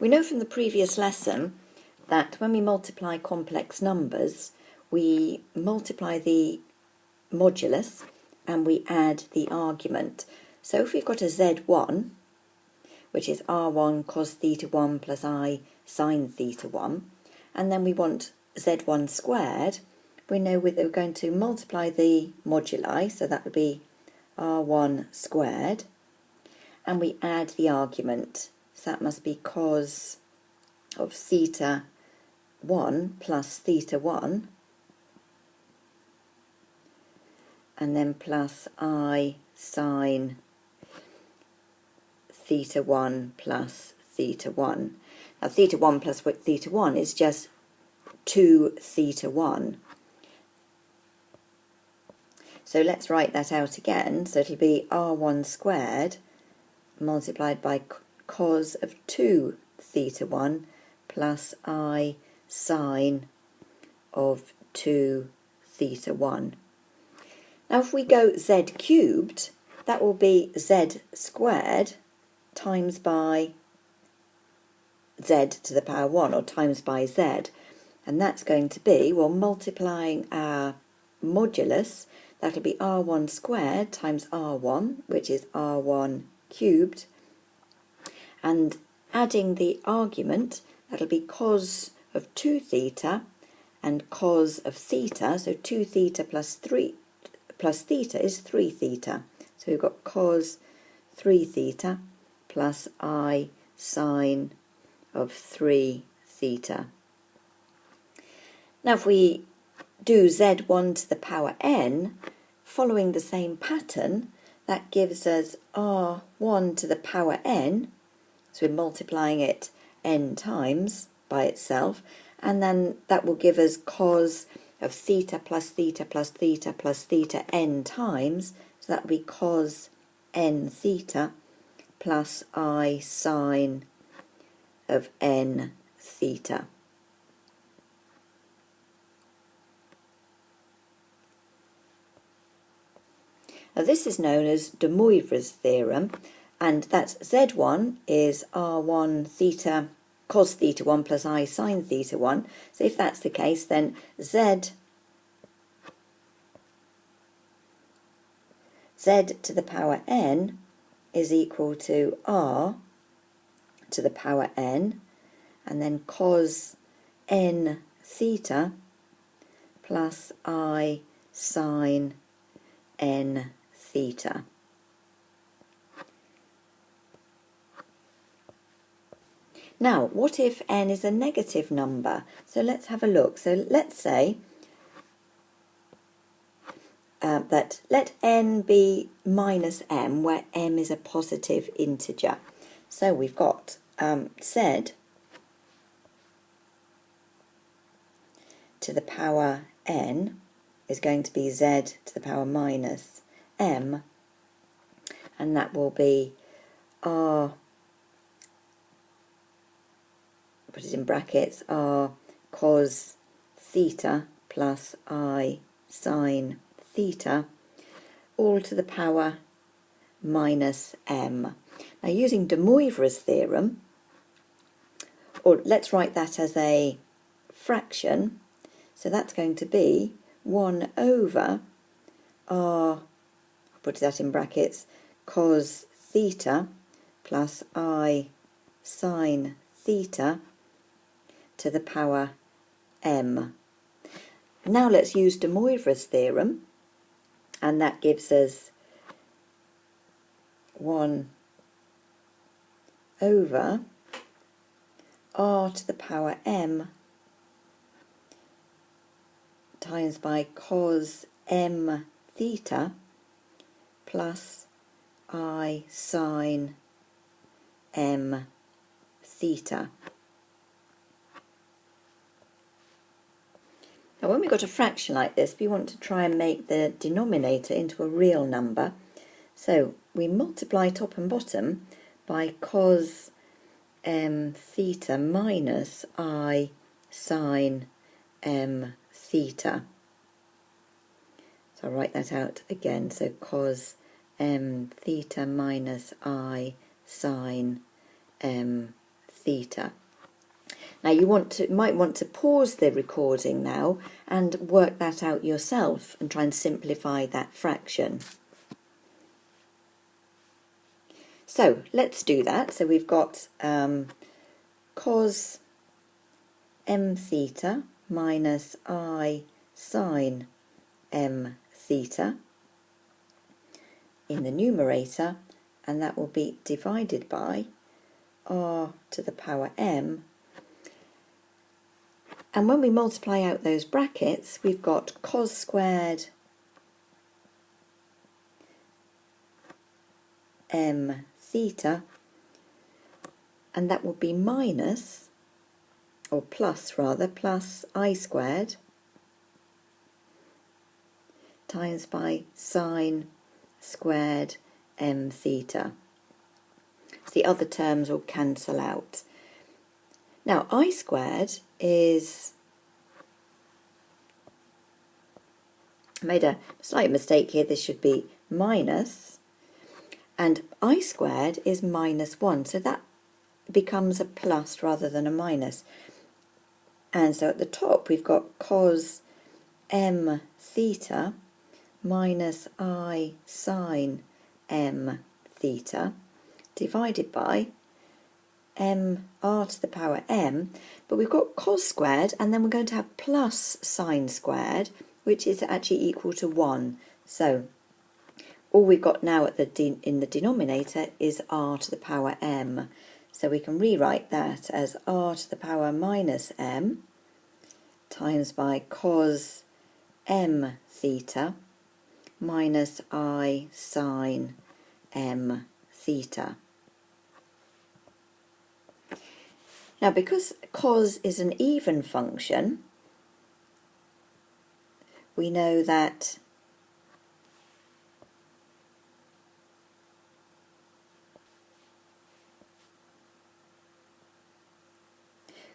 We know from the previous lesson that when we multiply complex numbers, we multiply the modulus and we add the argument. So if we've got a z1, which is r1 cos theta 1 plus I sine theta 1, and then we want z1 squared, we know we're going to multiply the moduli, so that would be r1 squared, and we add the argument. So that must be cos of theta 1 plus theta 1, and then plus I sine theta 1 plus theta 1. Now theta 1 plus theta 1 is just 2 theta 1. So let's write that out again. So it'll be r1 squared multiplied by cos of 2 theta 1 plus I sine of 2 theta 1. Now if we go z cubed, that will be z squared times by z to the power 1, or times by z. And that's going to be, well, multiplying our modulus, that'll be r1 squared times r1, which is r1 cubed, and adding the argument, that'll be cos of 2 theta and cos of theta, so 2 theta plus theta is 3 theta. So we've got cos 3 theta plus I sine of 3 theta. Now if we do z1 to the power n, following the same pattern, that gives us r1 to the power n, so we're multiplying it n times by itself, and then that will give us cos of theta plus theta plus theta plus theta n times, so that would be cos n theta plus I sine of n theta. Now this is known as de Moivre's theorem, and that's z1 is r1 theta cos theta 1 plus I sine theta 1. So if that's the case, then z to the power n is equal to r to the power n, and then cos n theta plus I sine n theta. Now, what if n is a negative number? So let's have a look. So let's say that let n be minus m, where m is a positive integer. So we've got z to the power n is going to be z to the power minus m, and that will be r, put it in brackets, r cos theta plus I sine theta, all to the power minus m. Now using de Moivre's theorem, or let's write that as a fraction, so that's going to be 1 over r, put that in brackets, cos theta plus I sine theta to the power m. Now let's use de Moivre's theorem, and that gives us 1 over r to the power m times by cos m theta plus I sine m theta. Now when we've got a fraction like this, we want to try and make the denominator into a real number. So we multiply top and bottom by cos m theta minus I sine m theta. So I'll write that out again. So cos m theta minus I sine m theta. Now you might want to pause the recording now and work that out yourself and try and simplify that fraction. So let's do that. So we've got cos m theta minus I sine m theta in the numerator, and that will be divided by r to the power m. And when we multiply out those brackets, we've got cos squared m theta, and that will be minus, or plus rather, plus I squared times by sine squared m theta. The other terms will cancel out. Now I squared is, I made a slight mistake here, this should be minus, and I squared is minus 1, so that becomes a plus rather than a minus. And so at the top we've got cos m theta minus I sine m theta divided by m r to the power m, but we've got cos squared and then we're going to have plus sine squared, which is actually equal to 1. So all we've got now at in the denominator is r to the power m. So we can rewrite that as r to the power minus m times by cos m theta minus I sine m theta. Now because cos is an even function, we know that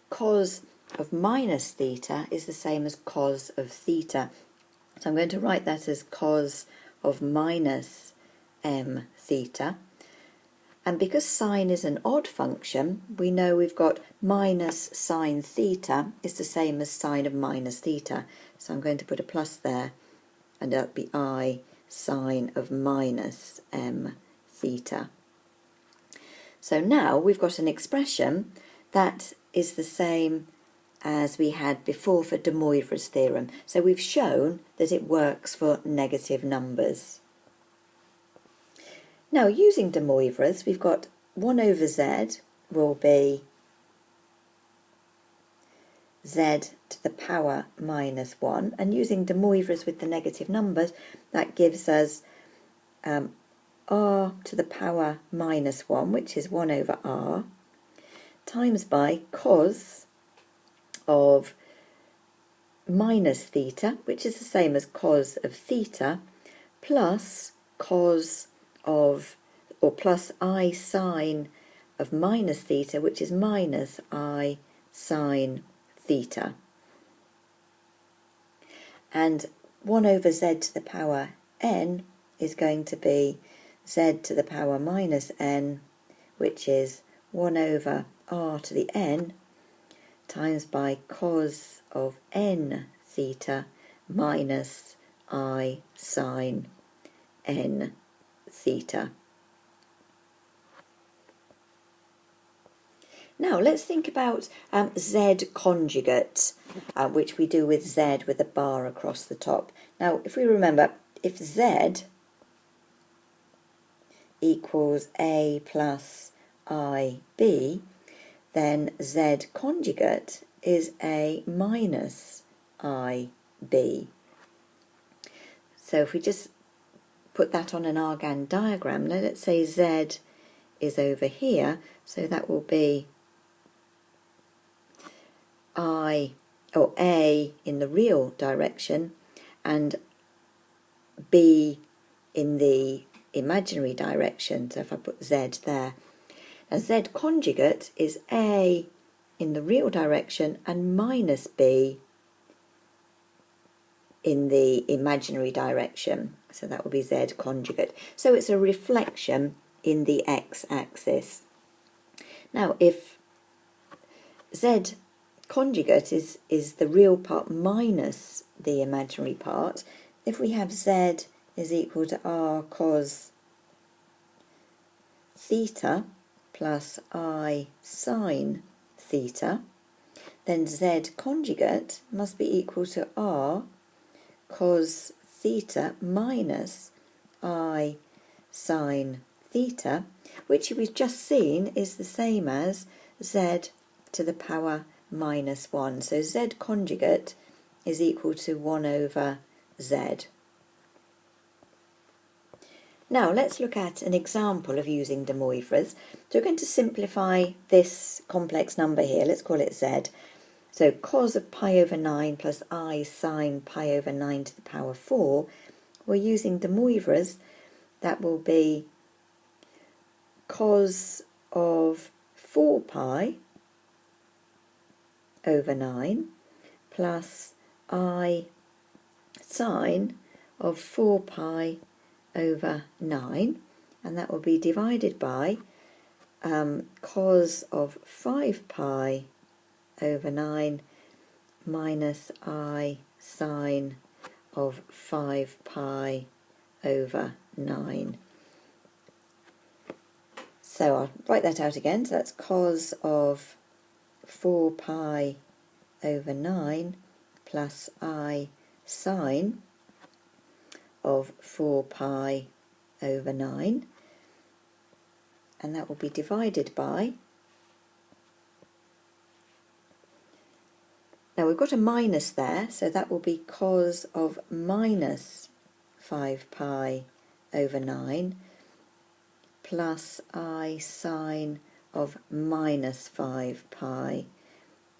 cos of minus theta is the same as cos of theta. So I'm going to write that as cos of minus m theta. And because sine is an odd function, we know we've got minus sine theta is the same as sine of minus theta. So I'm going to put a plus there, and that'll be I sine of minus m theta. So now we've got an expression that is the same as we had before for de Moivre's theorem. So we've shown that it works for negative numbers. Now using de Moivre's, we've got 1 over z will be z to the power minus 1, and using de Moivre's with the negative numbers, that gives us r to the power minus 1, which is 1 over r, times by cos of minus theta, which is the same as cos of theta, plus cos of, or plus I sine of minus theta, which is minus I sine theta. And 1 over z to the power n is going to be z to the power minus n, which is 1 over r to the n, times by cos of n theta minus I sine n theta. Now let's think about z conjugate, which we do with z with a bar across the top. Now if we remember, if z equals a plus ib, then z conjugate is a minus ib. So if we just put that on an argand diagram, now let's say z is over here, so that will be I, or a in the real direction and b in the imaginary direction. So if I put z there, now z conjugate is a in the real direction and minus b in the imaginary direction. So that will be z conjugate. So it's a reflection in the x-axis. Now if z conjugate is the real part minus the imaginary part. If we have z is equal to r cos theta plus I sine theta, then z conjugate must be equal to r cos theta minus I sine theta, which we've just seen is the same as z to the power minus 1. So z conjugate is equal to 1 over z. Now let's look at an example of using de Moivre's. So we're going to simplify this complex number here. Let's call it z. So cos of pi over 9 plus I sine pi over 9 to the power 4. We're using de Moivre's. That will be cos of 4 pi over 9 plus I sine of 4 pi over 9, and that will be divided by cos of 5 pi over 9 minus I sine of 5 pi over 9. So I'll write that out again. So that's cos of 4 pi over 9 plus I sine of 4 pi over 9, and that will be divided by, now we've got a minus there, so that will be cos of minus 5 pi over 9 plus I sine of minus 5 pi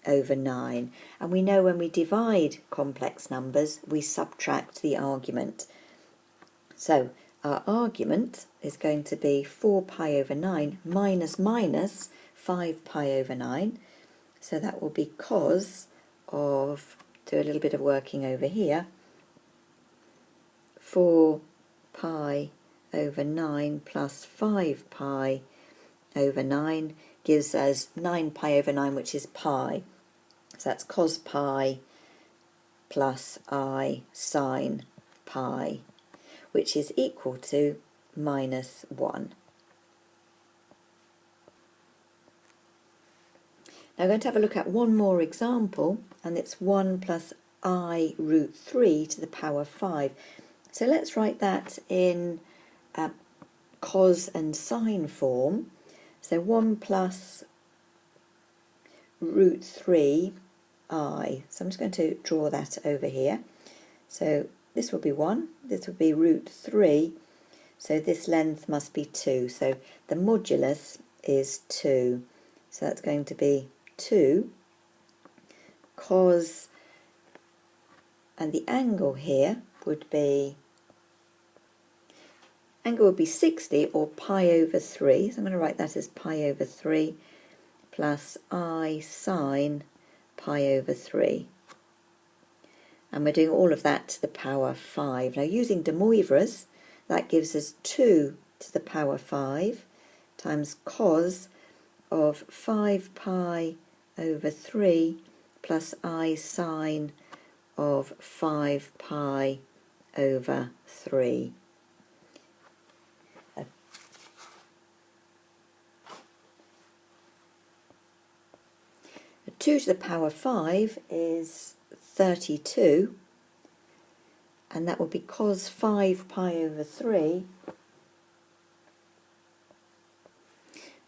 over 9. And we know when we divide complex numbers, we subtract the argument. So our argument is going to be 4 pi over 9 minus 5 pi over 9. So that will be cos of, do a little bit of working over here, 4 pi over 9 plus 5 pi over 9 gives us 9 pi over 9, which is pi. So that's cos pi plus I sine pi, which is equal to minus 1. Now I'm going to have a look at one more example, and it's 1 plus I root 3 to the power 5. So let's write that in cos and sine form. So 1 plus root 3 I. So I'm just going to draw that over here. So this will be 1, this will be root 3, so this length must be 2. So the modulus is 2. So that's going to be 2 cos, and the angle here would be, angle would be 60 or pi over 3. So I'm going to write that as pi over 3 plus I sine pi over 3. And we're doing all of that to the power 5. Now using de Moivre's, that gives us 2 to the power 5 times cos of 5 pi over 3 plus I sine of 5 pi over 3. 2 to the power 5 is 32, and that will be cos 5 pi over 3.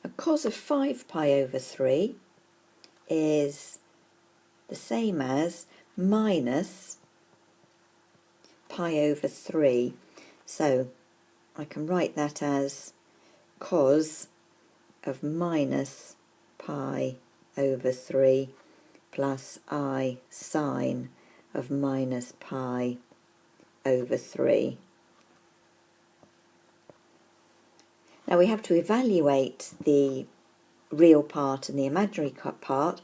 Now, cos of 5 pi over 3 is the same as minus pi over 3. So I can write that as cos of minus pi over 3 plus I sine of minus pi over 3. Now we have to evaluate the real part and the imaginary part.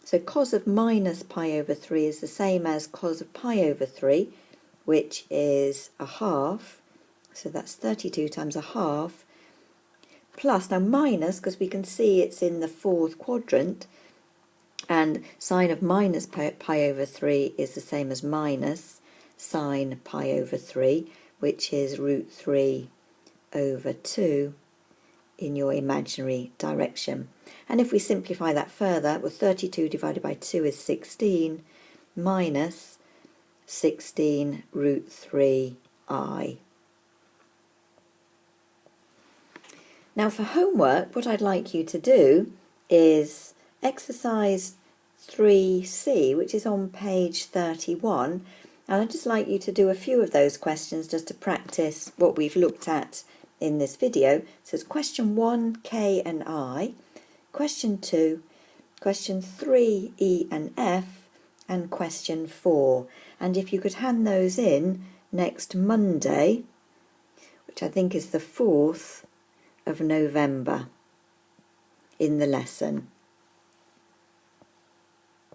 So cos of minus pi over 3 is the same as cos of pi over 3, which is a half. So that's 32 times a half, plus, now minus, because we can see it's in the fourth quadrant, And sine of minus pi over 3 is the same as minus sine pi over 3, which is root 3 over 2 in your imaginary direction. And if we simplify that further, well, 32 divided by 2 is 16 minus 16 root 3i. Now for homework, what I'd like you to do is exercise 3C, which is on page 31, and I'd just like you to do a few of those questions just to practice what we've looked at in this video. So it's question 1, K and I, question 2, question 3, E and F, and question 4. And if you could hand those in next Monday, which I think is the 4th of November, in the lesson.